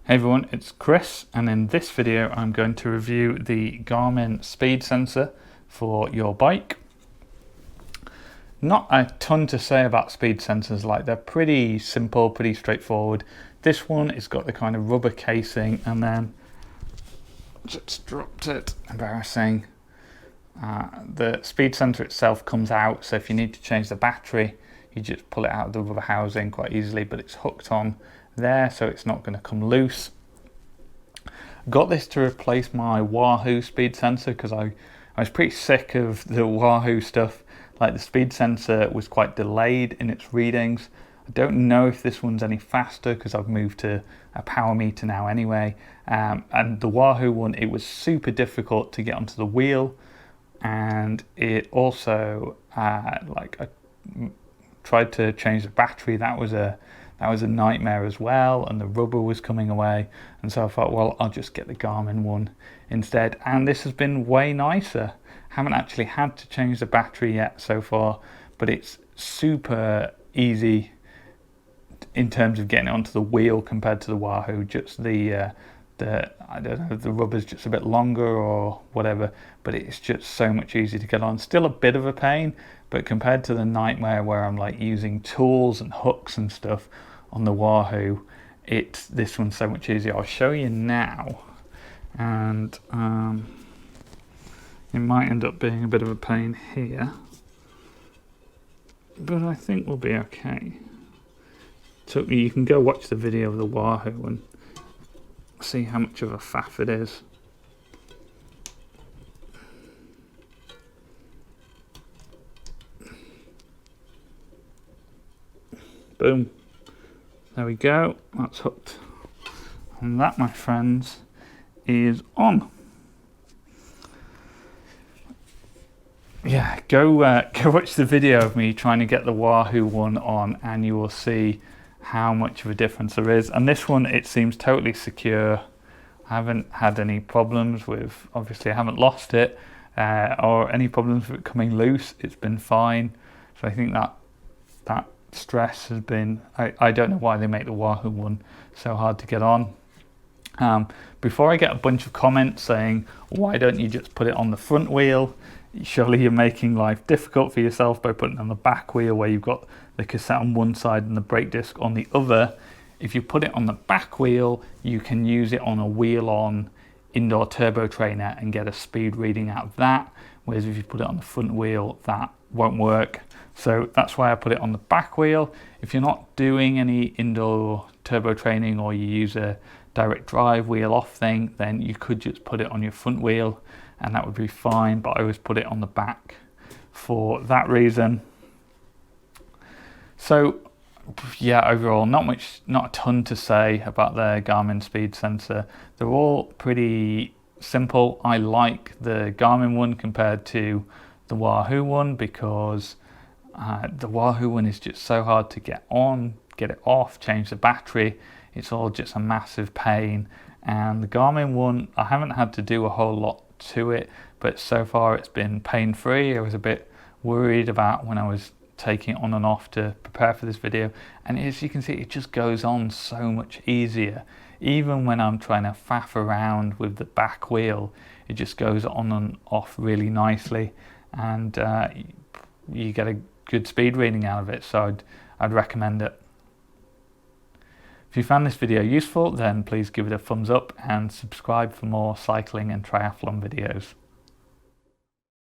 Hey everyone, it's Chris, and in this video I'm going to review the Garmin Speed Sensor for your bike. Not a ton to say about speed sensors, like they're pretty simple, pretty straightforward. This one has got the kind of rubber casing, and then just dropped it, embarrassing. The speed sensor itself comes out, so if you need to change the battery you just pull it out of the rubber housing quite easily, but it's hooked on there so it's not going to come loose. Got this to replace my Wahoo speed sensor because I was pretty sick of the Wahoo stuff. Like, the speed sensor was quite delayed in its readings. I don't know if this one's any faster because I've moved to a power meter now anyway. And the Wahoo one, it was super difficult to get onto the wheel, and it also I tried to change the battery. That was a nightmare as well, and the rubber was coming away, and so I thought, well, I'll just get the Garmin one instead. And this has been way nicer. Haven't actually had to change the battery yet so far, but it's super easy in terms of getting it onto the wheel compared to the Wahoo. Just I don't know, the rubber's just a bit longer or whatever, but it's just so much easier to get on. Still a bit of a pain, but compared to the nightmare where I'm like using tools and hooks and stuff on the Wahoo, this one's so much easier. I'll show you now, and it might end up being a bit of a pain here, but I think we'll be okay. So you can go watch the video of the Wahoo and see how much of a faff it is. Boom. There we go. That's hooked. And that, my friends, is on. Yeah, go watch the video of me trying to get the Wahoo one on, and you will see how much of a difference there is. And this one, it seems totally secure. I haven't had any problems with, obviously I haven't lost it, or any problems with it coming loose. It's been fine. So I think that stress has been, I don't know why they make the Wahoo one so hard to get on. Before I get a bunch of comments saying, why don't you just put it on the front wheel? Surely you're making life difficult for yourself by putting it on the back wheel where you've got the cassette on one side and the brake disc on the other. If you put it on the back wheel, you can use it on a wheel-on indoor turbo trainer and get a speed reading out of that, whereas if you put it on the front wheel, that won't work. So that's why I put it on the back wheel. If you're not doing any indoor turbo training, or you use a direct drive wheel off thing, then you could just put it on your front wheel and that would be fine, but I always put it on the back for that reason. So yeah, overall not a ton to say about the Garmin Speed Sensor. They're all pretty simple. I like the Garmin one compared to the Wahoo one because the Wahoo one is just so hard to get on, get it off, change the battery. It's all just a massive pain. And the Garmin one, I haven't had to do a whole lot to it, but so far it's been pain-free. I was a bit worried about when I was taking it on and off to prepare for this video, and as you can see, it just goes on so much easier. Even when I'm trying to faff around with the back wheel, it just goes on and off really nicely, and you get a good speed reading out of it, so I'd recommend it. If you found this video useful, then please give it a thumbs up and subscribe for more cycling and triathlon videos.